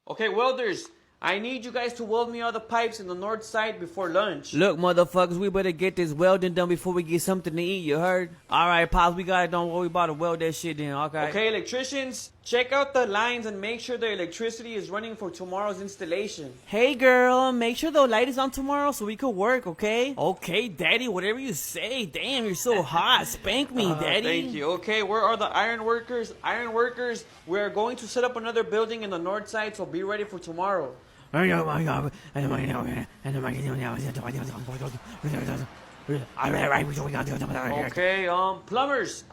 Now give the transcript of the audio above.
Okay, welders, I need you guys to weld me all the pipes in the north side before lunch. Look, motherfuckers, we better get this welding done before we get something to eat, you heard? Alright, Pops, we got it done. We about to weld that shit in, okay? Okay, electricians, check out the lines and make sure the electricity is running for tomorrow's installation. Hey, girl, make sure the light is on tomorrow so we could work, okay? Okay, Daddy, whatever you say. Damn, you're so hot. Spank me, Daddy. Thank you. Okay, where are the iron workers? Iron workers, we are going to set up another building in the north side, so be ready for tomorrow. Okay, Okay, plumbers,